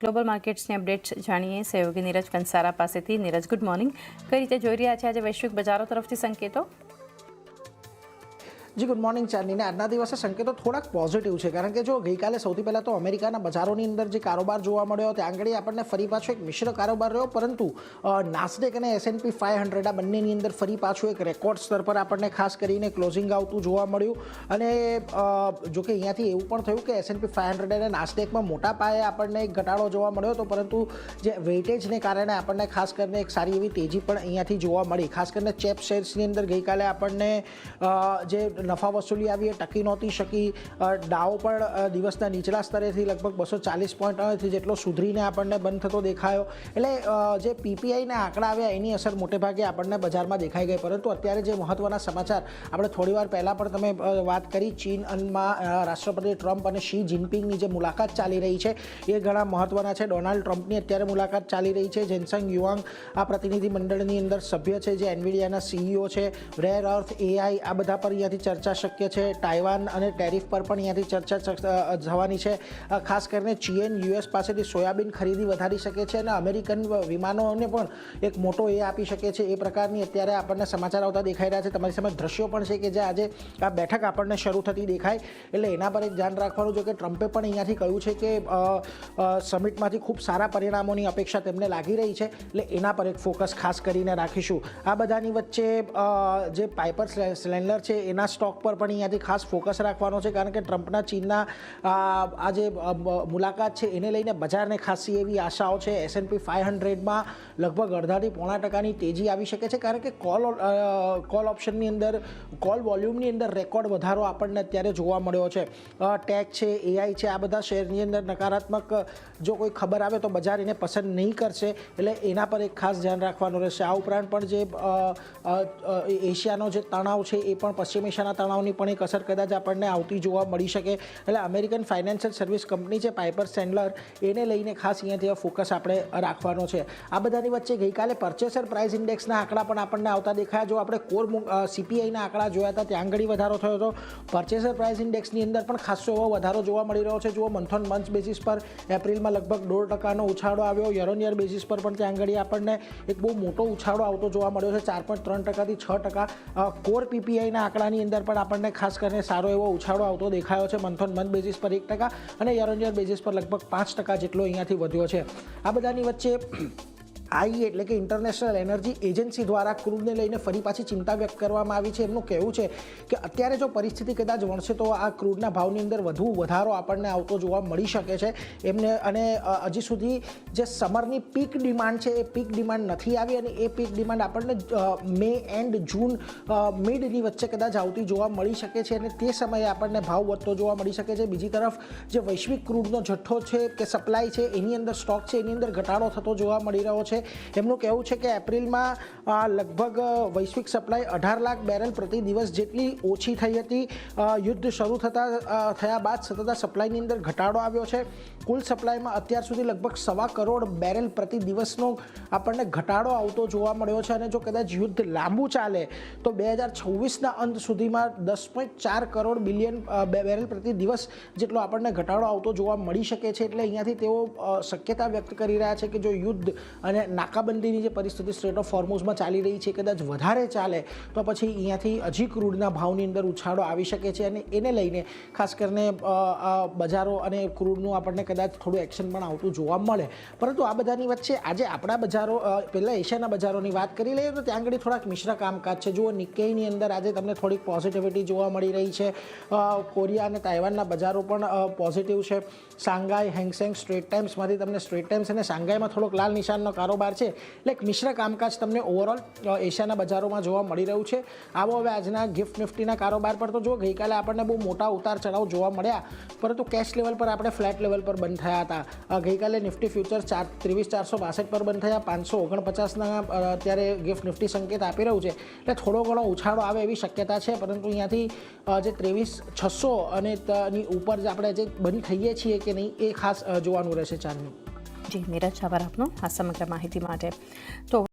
Global માર્કેટ્સની updates જાણીએ સહયોગી નીરજ કંસારા પાસેથી. Neeraj, good morning. કઈ રીતે જોઈ રહ્યા છે આજે વૈશ્વિક બજારો તરફથી સંકેતો? જી ગુડ મોર્નિંગ ચાંદનીને. આજના દિવસે સંકેતો થોડાક પોઝિટિવ છે, કારણ કે જો ગઈકાલે સૌથી પહેલાં તો અમેરિકાના બજારોની અંદર જે કારોબાર જોવા મળ્યો ત્યાં આગળ આપણને ફરી પાછો એક મિશ્ર કારોબાર રહ્યો, પરંતુ નાસ્ડેક અને S&P 500 આ બંનેની અંદર ફરી પાછું એક રેકોર્ડ સ્તર પર આપણને ખાસ કરીને ક્લોઝિંગ આવતું જોવા મળ્યું. અને જોકે અહીંયાથી એવું પણ થયું કે S&P 500 અને નાસ્ડેકમાં મોટા પાયે આપણને એક ઘટાડો જોવા મળ્યો હતો, પરંતુ જે વેઇટેજને કારણે આપણને ખાસ કરીને એક સારી એવી તેજી પણ અહીંયાથી જોવા મળી. ખાસ કરીને ચેપ શેર્સની અંદર ગઈકાલે આપણને જે નફા વસૂલી આવી એ ટકી નહોતી શકી. ડાઉ પણ દિવસના નીચલા સ્તરેથી લગભગ 240 પોઈન્ટ જેટલો સુધરીને આપણને બંધ થતો દેખાયો. એટલે જે પીપીઆઈના આંકડા આવ્યા એની અસર મોટે ભાગે આપણને બજારમાં દેખાઈ ગઈ. પરંતુ અત્યારે જે મહત્ત્વના સમાચાર આપણે થોડીવાર પહેલાં પણ તમે વાત કરી, ચીનમાં રાષ્ટ્રપતિ ટ્રમ્પ અને શી જિનપિંગની જે મુલાકાત ચાલી રહી છે એ ઘણા મહત્ત્વના છે. ડોનાલ્ડ ટ્રમ્પની અત્યારે મુલાકાત ચાલી રહી છે. જેનસંગ યુઆંગ આ પ્રતિનિધિ મંડળની અંદર સભ્ય છે, જે એનવીડિયાના CEO છે. રેર અર્થ, AI આ બધા પર અહીંયાથી ચર્ચા શક્ય છે. તાઇવાન અને ટેરિફ પર પણ અહીંયાથી ચર્ચા થવાની છે. ખાસ કરીને ચીન US પાસેથી સોયાબીન ખરીદી વધારી શકે છે અને અમેરિકન વિમાનોને પણ એક મોટો એ આપી શકે છે. એ પ્રકારની અત્યારે આપણને સમાચાર આવતા દેખાઈ રહ્યા છે. તમારી સામે દ્રશ્યો પણ છે કે જે આજે આ બેઠક આપણને શરૂ થતી દેખાય, એટલે એના પર એક ધ્યાન રાખવાનું. જો કે ટ્રમ્પે પણ અહીંયાથી કહ્યું છે કે સમિટમાંથી ખૂબ સારા પરિણામોની અપેક્ષા તેમને લાગી રહી છે, એટલે એના પર એક ફોકસ ખાસ કરીને રાખીશું. આ બધાની વચ્ચે જે પાઇપર સ્લેન્ડર છે એના સ્ટોક પર પણ અહીંયાથી ખાસ ફોકસ રાખવાનો છે, કારણ કે ટ્રમ્પના ચીનના આ જે મુલાકાત છે એને લઈને બજારને ખાસી એવી આશાઓ છે. S&P 500માં લગભગ 1.5% તેજી આવી શકે છે, કારણ કે કોલ ઓપ્શનની અંદર કોલ વોલ્યુમની અંદર રેકોર્ડ વધારો આપણને અત્યારે જોવા મળ્યો છે. ટેક છે, AI છે, આ બધા શેરની અંદર નકારાત્મક જો કોઈ ખબર આવે તો બજાર એને પસંદ નહીં કરશે, એટલે એના પર એક ખાસ ધ્યાન રાખવાનું રહેશે. આ ઉપરાંત પણ જે એશિયાનો જે તણાવ છે એ પણ પશ્ચિમ એશિયાના તણાવની પણ એક અસર કદાચ આપણને આવતી જોવા મળી શકે. એટલે અમેરિકન ફાઇનાન્શિયલ સર્વિસ કંપની છે પાઇપર સ્ટેન્ડલર, એને લઈને ખાસ અહીંયાથી ફોકસ આપણે રાખવાનો છે. આ બધાની વચ્ચે ગઈકાલે પરચેસર પ્રાઇસ ઇન્ડેક્સના આંકડા પણ આપણને આવતા દેખાયા. જો આપણે કોર CPIના આંકડા જોયા હતા ત્યાં આગળ વધારો થયો હતો. પરચેસર પ્રાઇસ ઇન્ડેક્સની અંદર પણ ખાસો એવો વધારો જોવા મળી રહ્યો છે. જુઓ, મંથ ઓન મંથ બેસિસ પર એપ્રિલમાં લગભગ 1.5% ઉછાળો આવ્યો. યર ઓન યર બેસિસ પર પણ ત્યાં આગળ આપણને એક બહુ મોટો ઉછાળો આવતો જોવા મળ્યો છે, 4.3%થી 6%. કોર PPIના આંકડાની અંદર પણ આપણને ખાસ કરીને સારો એવો ઉછાળો આવતો દેખાયો છે. મંથ ઓન મંથ બેસિસ પર 1% અને યર ઓન યર બેસિસ પર લગભગ 5% જેટલો અહીંયાથી વધ્યો છે. આ બધાની વચ્ચે IEA એટલે કે ઇન્ટરનેશનલ એનર્જી એજન્સી દ્વારા ક્રૂડને લઈને ફરી પાછી ચિંતા વ્યક્ત કરવામાં આવી છે. એમનું કહેવું છે કે અત્યારે જો પરિસ્થિતિ કદાચ વણશે તો આ ક્રૂડના ભાવની અંદર વધુ વધારો આપણને આવતો જોવા મળી શકે છે એમને. અને હજી સુધી જે સમરની પીક ડિમાન્ડ છે એ પીક ડિમાન્ડ નથી આવી, અને એ પીક ડિમાન્ડ આપણને મે એન્ડ જૂન મિડની વચ્ચે કદાચ આવતી જોવા મળી શકે છે, અને તે સમયે આપણને ભાવ વધતો જોવા મળી શકે છે. બીજી તરફ જે વૈશ્વિક ક્રૂડનો જથ્થો છે કે સપ્લાય છે એની અંદર સ્ટોક છે એની અંદર ઘટાડો થતો જોવા મળી રહ્યો છે. એમનું કહેવું છે કે એપ્રિલમાં લગભગ વૈશ્વિક સપ્લાય 18 લાખ બેરલ પ્રતિ દિવસ જેટલી ઓછી થઈ હતી. યુદ્ધ શરૂ થયા બાદ સતત સપ્લાયની અંદર ઘટાડો આવ્યો છે. કુલ સપ્લાયમાં અત્યાર સુધી લગભગ 1.25 કરોડ બેરલ પ્રતિ દિવસનો આપણને ઘટાડો આવતો જોવા મળ્યો છે, અને જો કદાચ યુદ્ધ લાંબુ ચાલે તો 2026ના અંત સુધીમાં 10.4 કરોડ બિલિયન બેરલ પ્રતિ દિવસ જેટલો આપણને ઘટાડો આવતો જોવા મળી શકે છે. એટલે અહીંયાથી તેઓ શક્યતા વ્યક્ત કરી રહ્યા છે કે જો યુદ્ધ અને નાકાબંધીની જે પરિસ્થિતિ સ્ટ્રેટ ઓફ હોર્મુઝમાં ચાલી રહી છે કદાચ વધારે ચાલે તો પછી અહીંયાથી હજી ક્રૂડના ભાવની અંદર ઉછાળો આવી શકે છે, અને એને લઈને ખાસ કરીને બજારો અને ક્રૂડનું આપણને કદાચ થોડું એક્શન પણ આવતું જોવા મળે. પરંતુ આ બધાની વચ્ચે આજે આપણા બજારો, પહેલાં એશિયાના બજારોની વાત કરી લઈએ તો ત્યાં આગળ થોડાક મિશ્ર કામકાજ છે. જુઓ, નિક્કેઈની અંદર આજે તમને થોડીક પોઝિટિવિટી જોવા મળી રહી છે. કોરિયા અને તાઇવાનના બજારો પણ પોઝિટિવ છે. શાંઘાઈ, હેંગસેંગ સ્ટ્રેટ ટાઈમ્સમાંથી તમને સ્ટ્રેટ ટાઈમ્સ અને શાંઘાઈમાં થોડોક લાલ નિશાનનો કારોબાર છે, એટલે એક મિશ્ર કામકાજ તમને ઓવરઓલ એશિયાના બજારોમાં જોવા મળી રહ્યું છે. આવો હવે આજના ગિફ્ટ નિફ્ટીના કારોબાર પર તો જો ગઈકાલે આપણને બહુ મોટા ઉતાર ચઢાવ જોવા મળ્યા, પરંતુ કેશ લેવલ પર આપણે ફ્લેટ લેવલ પર બંધ થયા હતા. ગઈકાલે નિફ્ટી ફ્યુચર્સ 23,462 પર બંધ થયા. 549ના અત્યારે ગિફ્ટ નિફ્ટી સંકેત આપી રહ્યું છે, એટલે થોડો ઘણો ઉછાળો આવે એવી શક્યતા છે, પરંતુ અહીંયાથી જે 23,600 અને ની ઉપર જ આપણે જે બંધ થઈએ છીએ કે નહીં એ ખાસ જોવાનું રહેશે. ચાંદની. જી નીરજ, આભાર આપનો આ સમગ્ર માહિતી માટે. તો